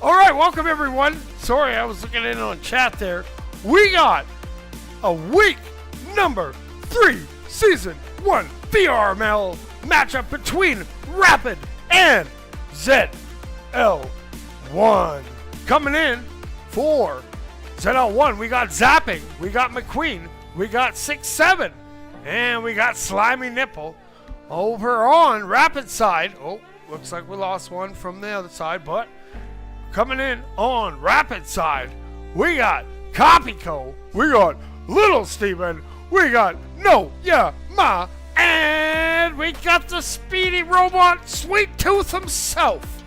All right, welcome everyone. Sorry, I was looking in on chat there. We got a week number 3, season 1 VRML matchup between Rapid and ZL1. Coming in for ZL1, we got Zapping, we got McQueen, we got 6-7, and we got Slimy Nipple. Over on Rapid side, oh, looks like we lost one from the other side, but coming in on Rapid side, we got Copyco, we got Little Steven, we got No Yeah Ma, and we got the speedy robot Sweet Tooth himself.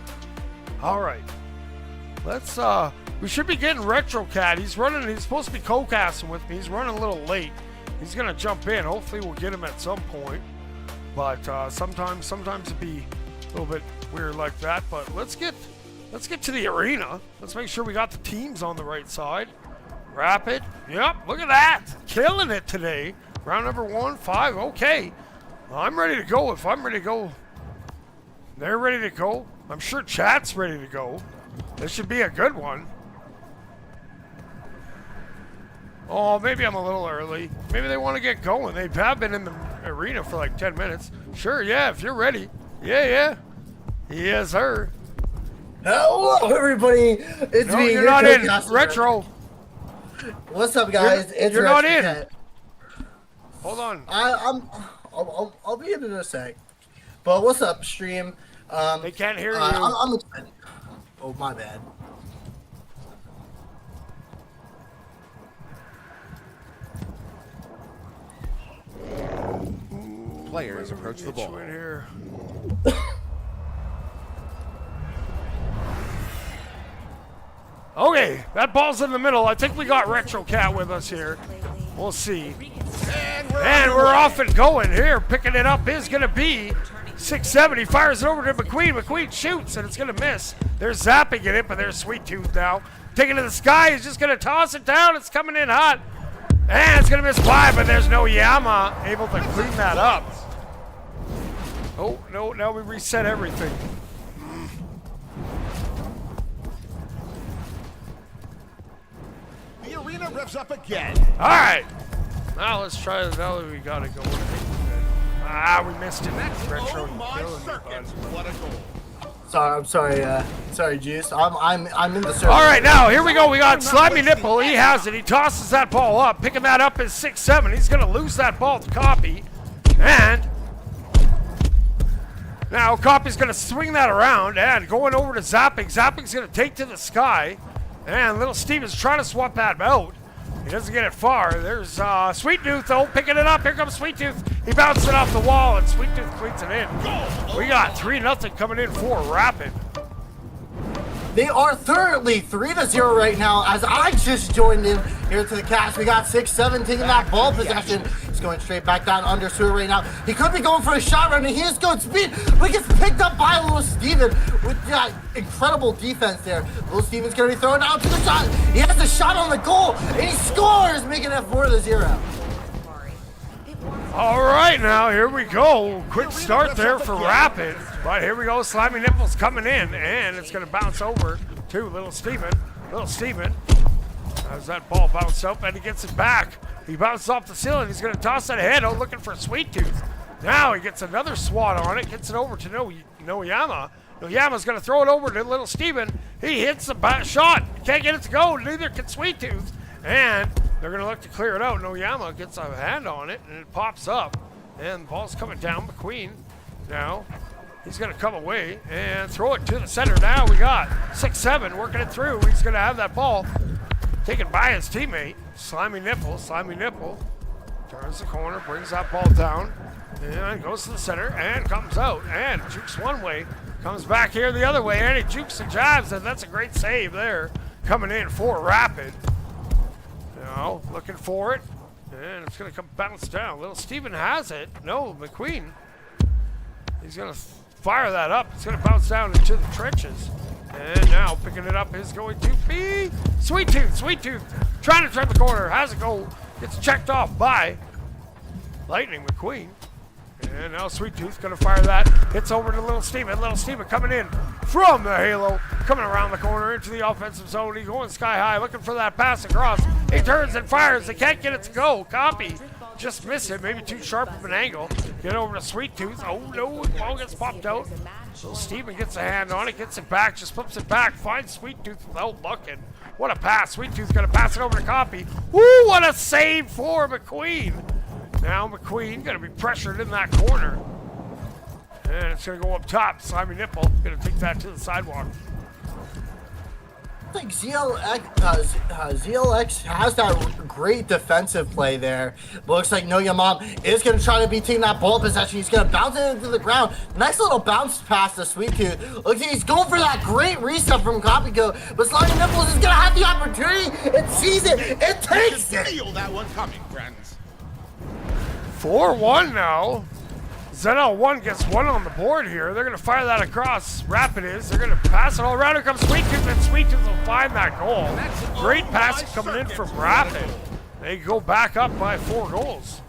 All right, let's we should be getting Retro Cat. He's supposed to be co-casting with me. He's running a little late. He's gonna jump in. Hopefully we'll get him at some point. But sometimes it'd be a little bit weird like that. But let's get to the arena. Let's make sure we got the teams on the right side. Rapid, yep, look at that, killing it today. Round number 1, 5. Okay, I'm ready to go. If I'm ready to go, they're ready to go. I'm sure chat's ready to go. This should be a good one. Oh, maybe I'm a little early. Maybe they want to get going. They have been in the arena for like 10 minutes. Sure, yeah, if you're ready. Yeah. Yes, sir. Hello, everybody. It's me. You're not in. Retro. What's up, guys? You're not in. Hold on. I'll be in a sec. But what's up, stream? They can't hear you. I'm excited. Oh, my bad. Players approach the ball. In here. Okay, that ball's in the middle. I think we got Retro Cat with us here. We'll see. And we're off and going here. Picking it up is going to be 6-7. He fires it over to McQueen. McQueen shoots, and it's going to miss. They're zapping at it, but there's Sweet Tooth now. Taking it to the sky. He's just going to toss it down. It's coming in hot. And it's going to miss wide, but there's no Yama able to clean that up. Oh, no, now we reset everything. The arena revs up again. All right. Now let's try it. Now that we got it going. We missed it. Retro. What a goal. Sorry, I'm sorry. Sorry, Juice. I'm in the circle. All right, now here we go. We got Slimy Nipple. He has it. He tosses that ball up. Picking that up is 6-7. He's going to lose that ball to Copy. And now Copy's going to swing that around and going over to Zapping. Zapping's going to take to the sky. And Little Steven's trying to swap that out. He doesn't get it far. There's Sweet Tooth, though, picking it up. Here comes Sweet Tooth. He bounced it off the wall, and Sweet Tooth cleans it in. We got 3-0 coming in for Rapid. They are thoroughly 3-0 right now as I just joined in here to the cast. We got 6-7 taking that ball possession. He's going straight back down under sewer right now. He could be going for a shot right now. He is going speed, but he gets picked up by Little Steven with that incredible defense there. Little Steven's going to be thrown out to the shot. He has the shot on the goal, and he scores, making it 4-0. All right, now here we go. Quick start there for Rapid. But here we go. Slimy Nipples coming in, and it's going to bounce over to Little Steven. Little Steven, as that ball bounced up, and he gets it back. He bounces off the ceiling. He's going to toss it ahead. Oh, looking for Sweet Tooth. Now he gets another swat on it. Gets it over to No Yama. No Yama's going to throw it over to Little Steven. He hits the shot. Can't get it to go. Neither can Sweet Tooth. And they're going to look to clear it out. No Yama gets a hand on it, and it pops up. And the ball's coming down. McQueen now. He's going to come away and throw it to the center. Now we got 6-7 working it through. He's going to have that ball taken by his teammate. Slimy Nipple turns the corner, brings that ball down, and goes to the center and comes out and jukes one way, comes back here the other way, and he jukes and jabs, and that's a great save there coming in for Rapid. Now looking for it, and it's going to come bounce down. Little Steven has it. No, McQueen. He's going to fire that up. It's going to bounce down into the trenches. And now picking it up is going to be Sweet Tooth. Sweet Tooth trying to turn the corner. Has a goal. Gets checked off by Lightning McQueen. And now Sweet Tooth gonna fire that. Hits over to Little Steven. Little Steven coming in from the halo, coming around the corner into the offensive zone. He's going sky high, looking for that pass across. He turns and fires. They can't get it to go. Copy. Just miss it. Maybe too sharp of an angle. Get over to Sweet Tooth. Oh no, the ball gets popped out. So Steven gets a hand on it, gets it back, just flips it back, finds Sweet Tooth without bucking. What a pass. Sweet Tooth's gonna pass it over to Copy. Woo, what a save for McQueen. Now McQueen gonna be pressured in that corner. And it's gonna go up top. Slimy Nipple gonna take that to the sidewalk. I think ZLX has that great defensive play there. Looks like No Your Mom is going to try to be taking that ball possession. He's going to bounce it into the ground. Nice little bounce pass to Sweet Tooth. Looks like he's going for that great reset from Copyco. But Slimy Nipples is going to have the opportunity. It sees it. It takes it. Feel that one coming, friends. 4-1 now. ZL1 gets one on the board here. They're going to fire that across. Rapid is. They're going to pass it all around. Here comes Sweet Tooth, and Sweet Tooth will find that goal. Great pass coming in from Rapid. They go back up by 4 goals.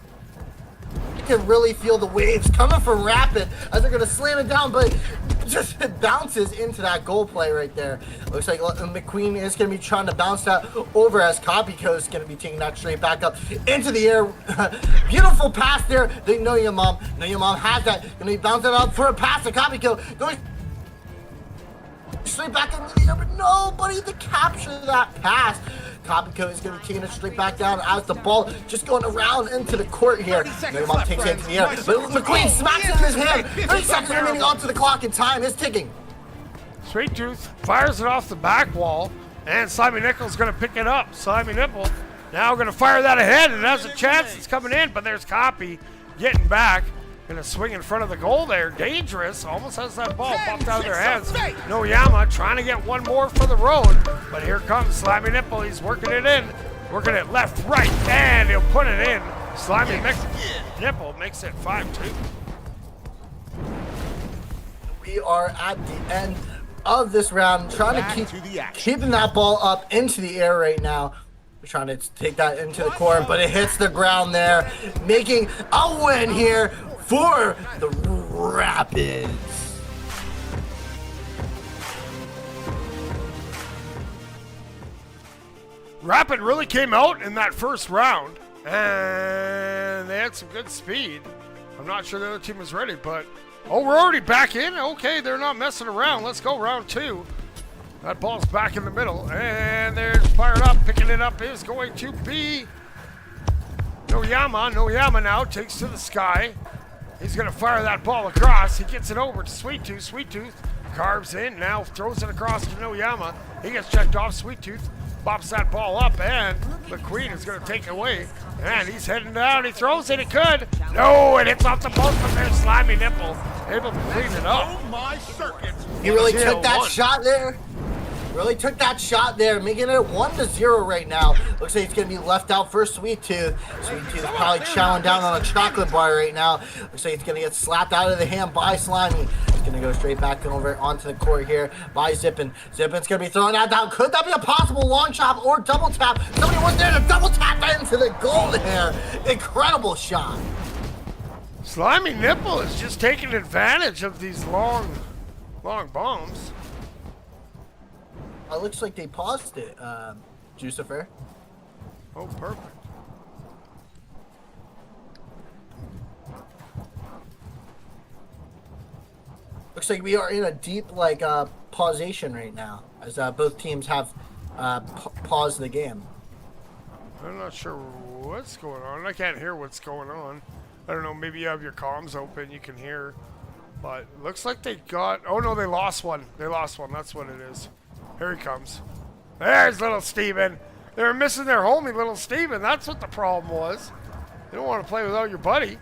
You can really feel the waves coming from Rapid as they're going to slam it down, but just it bounces into that goal play right there. Looks like McQueen is going to be trying to bounce that over as Copyco is going to be taking that straight back up into the air. Beautiful pass there. They know your mom. Know your mom has that. Going to be bouncing up for a pass to Copyco. Going straight back into the air, but nobody to capture that pass. Copyco is going to be taking it straight back down as the ball just going around into the court here. Neymar takes it into the air, but McQueen smacks it in his hand. 30 seconds remaining onto the clock and time is ticking. Sweet Tooth fires it off the back wall, and Slimy Nipple's going to pick it up. Slimy Nipple now going to fire that ahead, and has a chance. It's coming in, but there's Copy getting back. Going to swing in front of the goal there. Dangerous. Almost has that ball popped out of their hands. Noyama trying to get one more for the road. But here comes Slimy Nipple. He's working it in. Working it left, right, and he'll put it in. Slimy Nipple makes it 5-2. We are at the end of this round. Trying to keeping that ball up into the air right now. We're trying to take that into the corner, but it hits the ground there. Making a win here for the Rapids. Rapid really came out in that first round, and they had some good speed. I'm not sure the other team was ready, but oh, we're already back in? Okay, they're not messing around. Let's go round 2. That ball's back in the middle, and they're fired up. Picking it up is going to be Noyama. Noyama now takes to the sky. He's going to fire that ball across. He gets it over to Sweet Tooth. Sweet Tooth carves in, now throws it across to Noyama. He gets checked off. Sweet Tooth bops that ball up, and McQueen is going to take it away. And he's heading down. He throws it. It could. No, it hits off the post, but there's Slimy Nipple able to clean it up. Oh my circuits. He really took that shot there. Really took that shot there, making it 1-0 right now. Looks like it's going to be left out for Sweet Tooth. Sweet Tooth is probably chowing down on a chocolate bar right now. Looks like it's going to get slapped out of the hand by Slimy. It's going to go straight back over onto the court here by Zippin. Zippin's going to be throwing that down. Could that be a possible long chop or double tap? Somebody was there to double tap into the goal there. Incredible shot. Slimy Nipple is just taking advantage of these long bombs. It looks like they paused it, Jucifer. Oh, perfect. Looks like we are in a deep, pausation right now, as both teams have paused the game. I'm not sure what's going on. I can't hear what's going on. I don't know, maybe you have your comms open, you can hear. But looks like they got, oh no, they lost one. They lost one, that's what it is. Here he comes. There's little Steven. They were missing their homie, little Steven. That's what the problem was. You don't want to play without your buddy.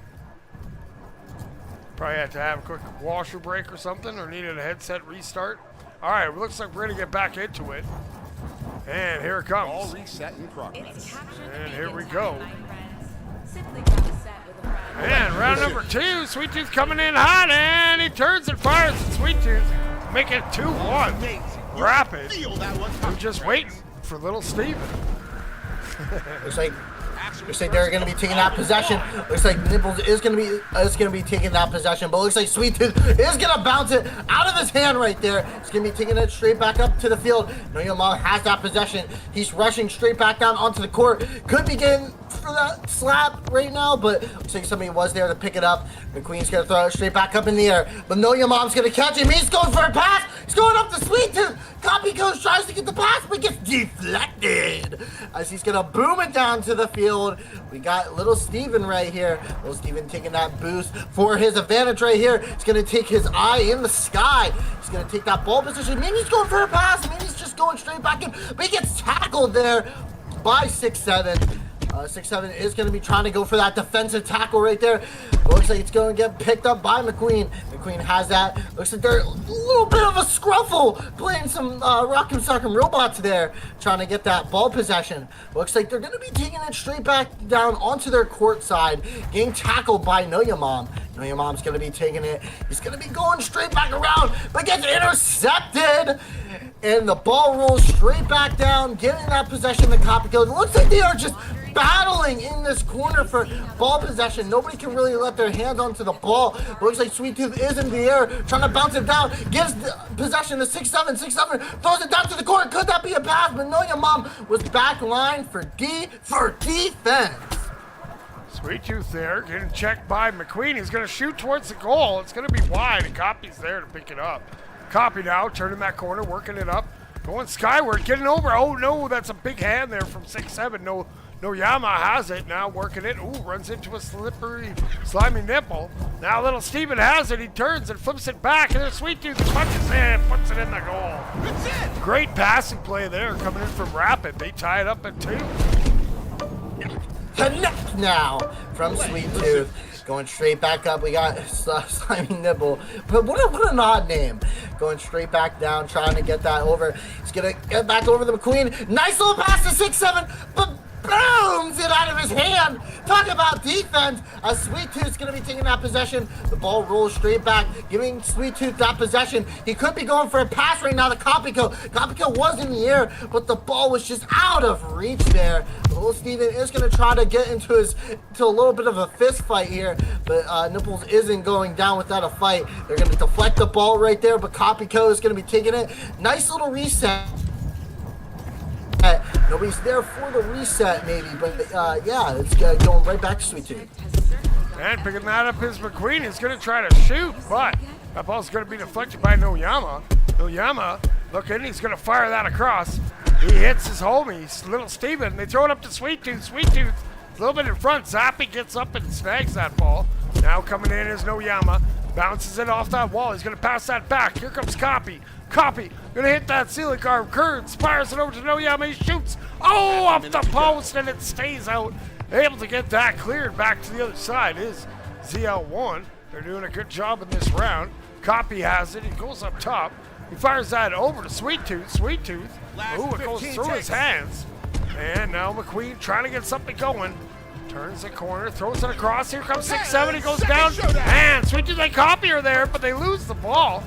Probably had to have a quick washer break or something, or needed a headset restart. All right, it looks like we're going to get back into it. And here it comes. All reset in progress. And here we go. And round number 2, Sweet Tooth coming in hot, and he turns and fires at Sweet Tooth, make it 2-1. Rapid. I'm just waiting for little Steven. Looks like Looks like they're going to be taking that possession. Looks like Nipples is going to be taking that possession, but looks like Sweet Tooth is going to bounce it out of his hand right there. He's going to be taking it straight back up to the field. No Yo Mom has that possession. He's rushing straight back down onto the court. Could be getting for that slap right now, but looks like somebody was there to pick it up. McQueen's going to throw it straight back up in the air, but No Yo Mom's going to catch him. He's going for a pass. He's going up to Sweet Tooth. Copy Coach tries to get the pass, but gets deflected as he's going to boom it down to the field. We got little Steven right here. Little Steven taking that boost for his advantage right here. He's going to take his eye in the sky. He's going to take that ball position. Maybe he's going for a pass. Maybe he's just going straight back in, but he gets tackled there by 6'7". 6'7" is going to be trying to go for that defensive tackle right there. Looks like it's going to get picked up by McQueen. McQueen has that. Looks like they're a little bit of a scruffle, playing some Rock'em Sock'em Robots there, trying to get that ball possession. Looks like they're going to be taking it straight back down onto their court side, getting tackled by No Yo Mom. No Yo Mom's going to be taking it. He's going to be going straight back around, but gets intercepted. And the ball rolls straight back down, giving that possession to Copico. It looks like they are just battling in this corner for ball possession. Nobody can really let their hands onto the ball. It looks like Sweet Tooth is in the air, trying to bounce it down, gives the possession to 6'7", 6'7", throws it down to the court. Could that be a pass? But No Yo Mom was back line for defense. Sweet Tooth there, getting checked by McQueen. He's going to shoot towards the goal. It's going to be wide, and Copy's there to pick it up. Copy now, turning that corner, working it up, going skyward, getting over. Oh no, that's a big hand there from 6'7". No Yama has it now, working it. Ooh, runs into a slippery, slimy nipple. Now little Steven has it. He turns and flips it back, and then Sweet Tooth punches in, puts it in the goal. That's it. Great passing play there, coming in from Rapid. They tie it up at 2. Connect now from Sweet Tooth. Going straight back up, we got Slimy Nibble. But what an odd name. Going straight back down, trying to get that over. He's going to get back over to McQueen. Nice little pass to 6'7", but booms it out of his hand. Talk about defense. Sweet Tooth's going to be taking that possession. The ball rolls straight back, giving Sweet Tooth that possession. He could be going for a pass right now to Copico. Copico was in the air, but the ball was just out of reach there. Little Steven is going to try to get into a little bit of a fist fight here, but Nipples isn't going down without a fight. They're going to deflect the ball right there, but Copico is going to be taking it. Nice little reset. Nobody's there for the reset, maybe, but yeah, it's going right back to Sweet Tooth. And picking that up is McQueen. He's going to try to shoot, but that ball's going to be deflected by No Yama. No Yama looking, he's going to fire that across. He hits his homie, little Steven. They throw it up to Sweet Tooth. Sweet Tooth a little bit in front. Zappy gets up and snags that ball. Now coming in is No Yama. Bounces it off that wall. He's going to pass that back. Here comes Copy. Copy, gonna hit that ceiling arm. Curd fires it over to No Yama. He shoots. Oh, off the post, and it stays out. Able to get that cleared back to the other side is ZL1. They're doing a good job in this round. Copy has it. He goes up top. He fires that over to Sweet Tooth. Sweet Tooth. Ooh, it goes through his hands. And now McQueen trying to get something going. Turns the corner, throws it across. Here comes 6'7". He goes down. And Sweet Tooth and Copy are there, but they lose the ball.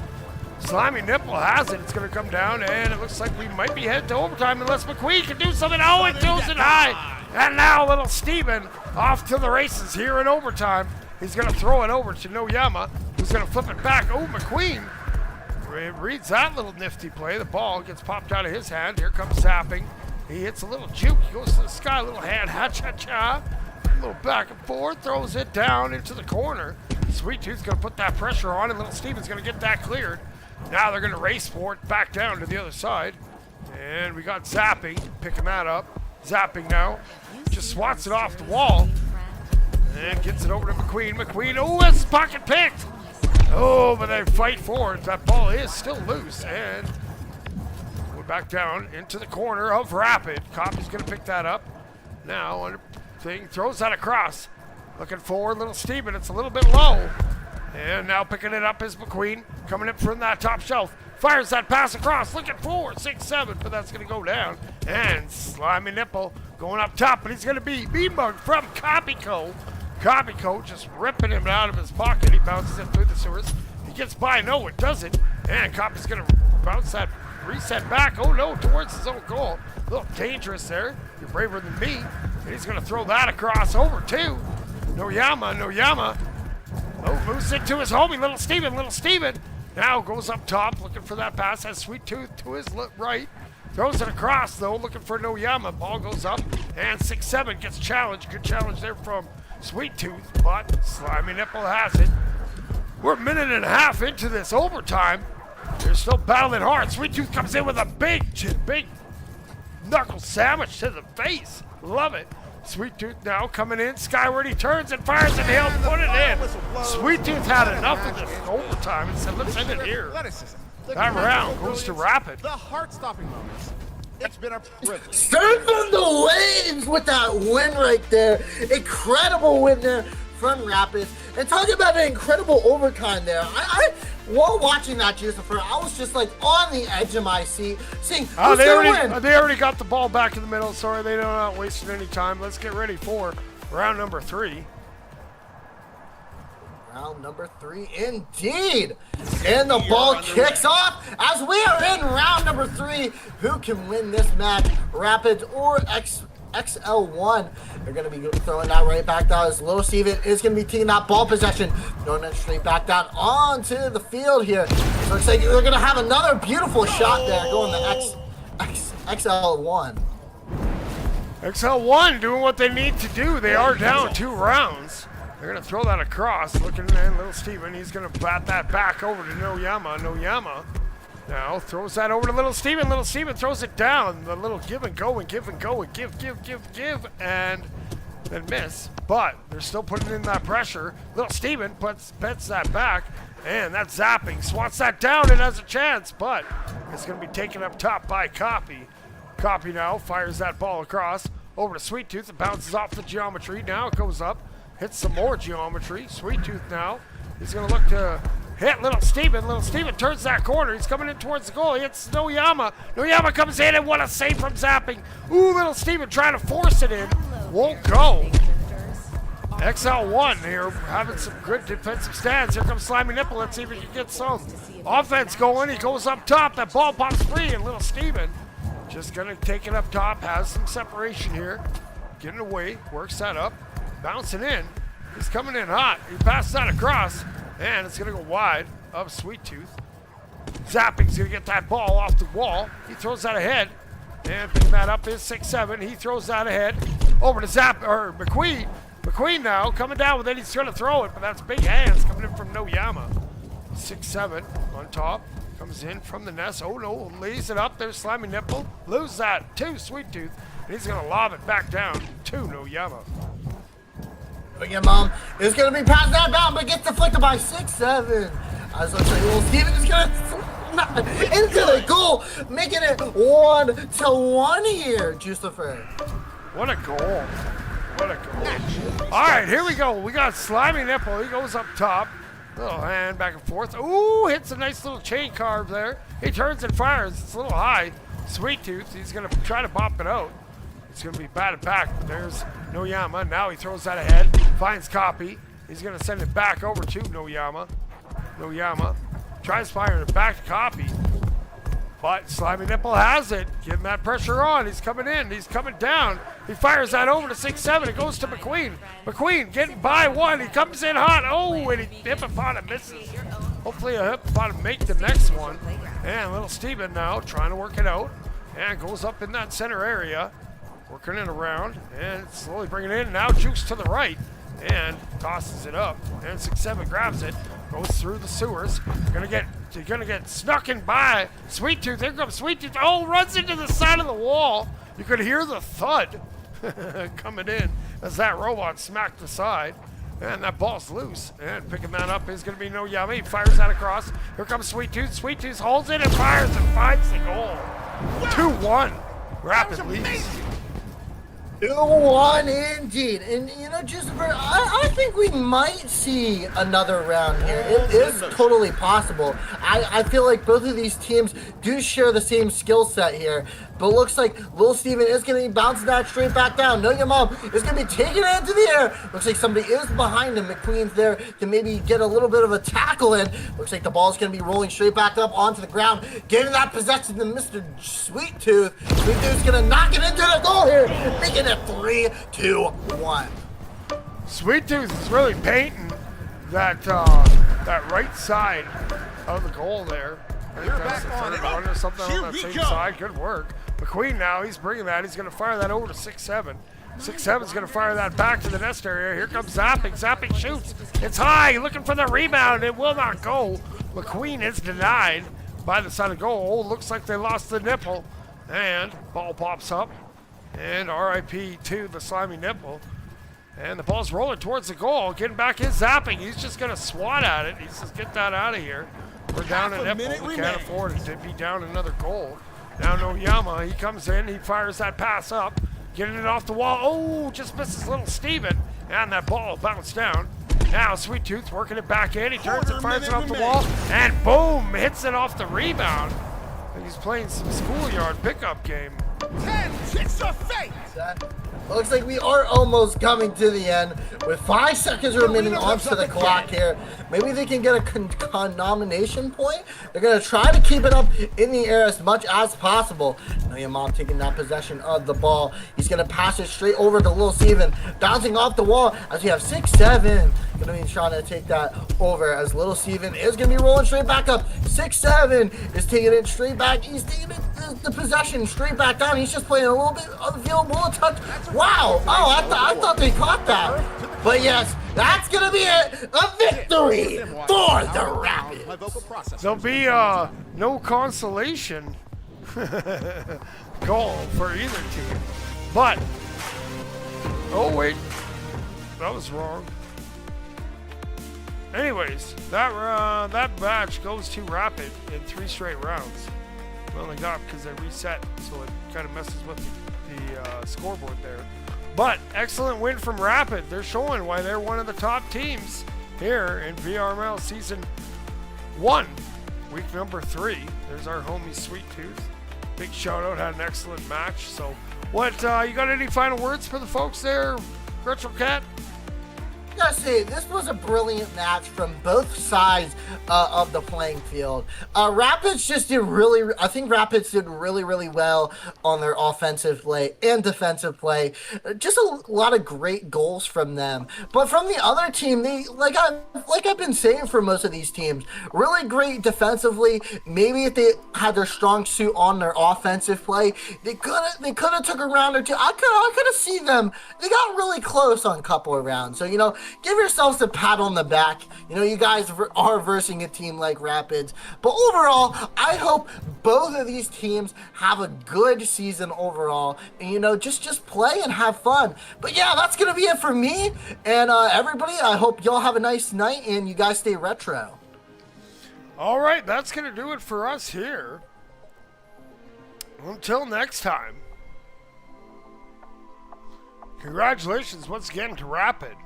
Slimy Nipple has it. It's going to come down, and it looks like we might be headed to overtime unless McQueen can do something. Oh, it goes it high. And now little Steven off to the races here in overtime. He's going to throw it over to No Yama, who's going to flip it back. Oh, McQueen reads that little nifty play. The ball gets popped out of his hand. Here comes Zapping. He hits a little juke. He goes to the sky, a little hand, ha-cha-cha. A little back and forth, throws it down into the corner. Sweet Tooth's going to put that pressure on, and little Steven's going to get that cleared. Now they're going to race for it back down to the other side. And we got Zapping, picking that up. Zapping now, just swats it off the wall. And gets it over to McQueen. McQueen, oh, that's pocket picked. Oh, but they fight for it. That ball is still loose. And we're back down into the corner of Rapid. Copy's going to pick that up. Now, under thing, throws that across. Looking forward, little Steven. It's a little bit low. And now picking it up is McQueen, coming up from that top shelf. Fires that pass across, looking forward, 6'7", but that's going to go down. And Slimy Nipple going up top, but he's going to be beanbugged from Copico. Copico just ripping him out of his pocket. He bounces it through the sewers. He gets by, no, it doesn't. And Copy's going to bounce that reset back, oh no, towards his own goal. A little dangerous there. You're braver than me. And he's going to throw that across over to Noyama. Oh, moves it to his homie, Little Steven. Now goes up top, looking for that pass. Has Sweet Tooth to his right. Throws it across, though, looking for Noyama. Ball goes up, and 6-7 gets challenged. Good challenge there from Sweet Tooth, but Slimy Nipple has it. We're a minute and a half into this overtime. They're still battling hard. Sweet Tooth comes in with a big knuckle sandwich to the face. Love it. Sweet Tooth now coming in skyward. He turns and fires, and he'll put it in. Sweet Tooth had enough of this overtime and said, let's end it here. That round goes to Rapid. The heart-stopping moments. It's been a privilege. Surfing the waves with that win right there. Incredible win there from Rapid. And talking about an incredible overtime there. While watching that, Jucifer, I was just like on the edge of my seat, seeing who's they gonna win. already got the ball back in the middle. Sorry, they're not wasting any time. Let's get ready for round number 3. Round number 3, indeed. And the ball kicks off as we are in round number 3. Who can win this match? Rapids or XL1? They're going to be throwing that right back down as Little Steven is going to be taking that ball possession. Throwing it straight back down onto the field here. So it looks like they're going to have another beautiful shot there going to XL1. XL1 doing what they need to do. They are down 2 rounds. They're going to throw that across. Looking at Little Steven. He's going to bat that back over to Noyama. Noyama now throws that over to Little Steven. Little Steven throws it down. The little give and go and give, and then miss. But they're still putting in that pressure. Little Steven bets that back, and that zapping swats that down and has a chance, but it's going to be taken up top by Copy. Copy now fires that ball across over to Sweet Tooth. It bounces off the geometry. Now it goes up. Hits some more geometry. Sweet Tooth now. He's going to look to hit Little Steven. Little Steven turns that corner. He's coming in towards the goal. He hits Noyama. Noyama comes in, and what a save from zapping. Ooh, Little Steven trying to force it in. Won't go. XL1 here having some good defensive stands. Here comes Slimy Nipple. Let's see if he can get some offense going. He goes up top. That ball pops free, and Little Steven just going to take it up top. Has some separation here. Getting away. Works that up. Bouncing in. He's coming in hot. He passes that across, and it's going to go wide of Sweet Tooth. Zapping's going to get that ball off the wall. He throws that ahead, and picking that up is 6-7. He throws that ahead over to McQueen. McQueen now coming down with it. He's going to throw it, but that's big hands coming in from Noyama. 6-7 on top. Comes in from the nest. Oh no, lays it up. There's Slimy Nipple. Lose that to Sweet Tooth, and he's going to lob it back down to Noyama. Your mom is going to be passed that down, but gets deflected by 6-7. As looks like Little Steven is going to into the goal, making it 1-1 here, Jucifer. What a goal. What a goal. All right, here we go. We got Slimy Nipple. He goes up top. Little hand back and forth. Ooh, hits a nice little chain carve there. He turns and fires. It's a little high. Sweet Tooth, he's going to try to pop it out. It's going to be batted back. There's Noyama. Now he throws that ahead. Finds Copy. He's going to send it back over to Noyama. Noyama tries firing it back to Copy. But Slimy Nipple has it. Getting that pressure on. He's coming in. He's coming down. He fires that over to 6-7. It goes to McQueen. McQueen getting by one. He comes in hot. Oh, and Hippopotam misses. Hopefully a Hippopotam make the next one. And Little Steven now trying to work it out. And goes up in that center area. Working it around, and slowly bringing it in. Now Jukes to the right, and tosses it up. And 6-7 grabs it, goes through the sewers. Gonna get snuck in by Sweet Tooth. Here comes Sweet Tooth. Oh, runs into the side of the wall. You could hear the thud coming in as that robot smacked the side. And that ball's loose. And picking that up is gonna be Noyama. He fires that across. Here comes Sweet Tooth. Sweet Tooth holds it and fires and finds the goal. 2-1. Rapid leads. 2-1 indeed. And you know, Jucifer, I think we might see another round here. It is totally possible. I feel like both of these teams do share the same skill set here. but it looks like Little Steven is going to be bouncing that straight back down. No, your mom is going to be taking it into the air. Looks like somebody is behind him. McQueen's there to maybe get a little bit of a tackle in. Looks like the ball is going to be rolling straight back up onto the ground, getting that possession to Mr. Sweet Tooth. Sweet Tooth's going to knock it into the goal here, making it 3-2-1. Sweet Tooth is really painting that that right side of the goal there. I think that's the third run or something on that same side. Good work. McQueen now, he's bringing that. He's going to fire that over to 6-7. 6-7's going to fire that back to the nest area. Here comes Zapping. Zapping shoots. It's high, looking for the rebound. It will not go. McQueen is denied by the side of goal. Looks like they lost the nipple. And ball pops up. And RIP to the slimy nipple. And the ball's rolling towards the goal. Getting back is Zapping. He's just going to swat at it. He says, get that out of here. We're down a nipple. We can't afford it to be down another goal. Now Noyama, he comes in. He fires that pass up. Getting it off the wall. Oh, just misses little Steven. And that ball bounced down. Now Sweet Tooth working it back in. He turns and fires it off the wall. And boom, hits it off the rebound. I think he's playing some schoolyard pickup game. 10 kicks of fate. Looks like we are almost coming to the end with 5 seconds remaining onto the clock here. Maybe they can get a nomination point. They're going to try to keep it up in the air as much as possible. Now your mom taking that possession of the ball. He's going to pass it straight over to Lil Steven, bouncing off the wall as we have 6-7. Going to be trying to take that over as Little Steven is going to be rolling straight back up. 6-7 is taking it straight back. He's taking it, the possession straight back down. He's just playing a little bit of the field, a touch. Wow. Oh, I thought they caught that. But yes, that's going to be it. A victory for the Rapids. There'll be no consolation goal for either team. But, oh wait, that was wrong. Anyways, that match goes to Rapid in 3 straight rounds. We only got because they reset, so it kind of messes with the scoreboard there. But excellent win from Rapid. They're showing why they're one of the top teams here in VRML Season 1, week number 3. There's our homie Sweet Tooth. Big shout out, had an excellent match. So, what you got any final words for the folks there, Retro Cat? I gotta say, this was a brilliant match from both sides of the playing field. Rapids just did I think Rapids did really well on their offensive play and defensive play. Just a lot of great goals from them. But from the other team, they, like I've been saying for most of these teams, really great defensively. Maybe if they had their strong suit on their offensive play, they could have took a round or two. I could have seen them. They got really close on a couple of rounds. So, give yourselves a pat on the back. You guys are versing a team like Rapids. But overall, I hope both of these teams have a good season overall. And, just play and have fun. But yeah, that's going to be it for me. And everybody, I hope y'all have a nice night and you guys stay retro. All right, that's going to do it for us here. Until next time. Congratulations once again to Rapid.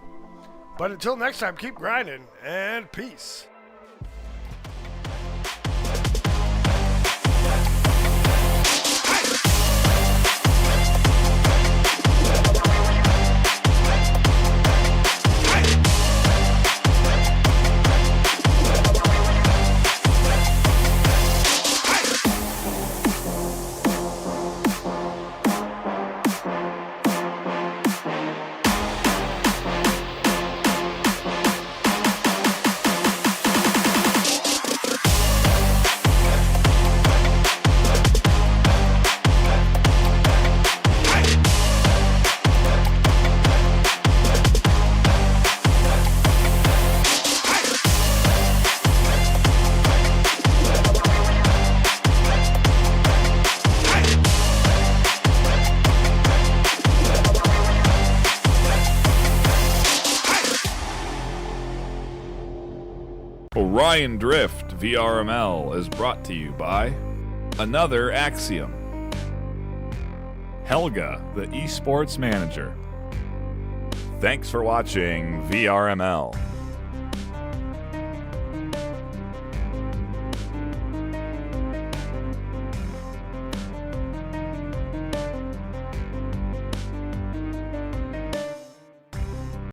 But until next time, keep grinding and peace. Orion Drift VRML is brought to you by Another Axiom, Helga, the esports manager. Thanks for watching VRML.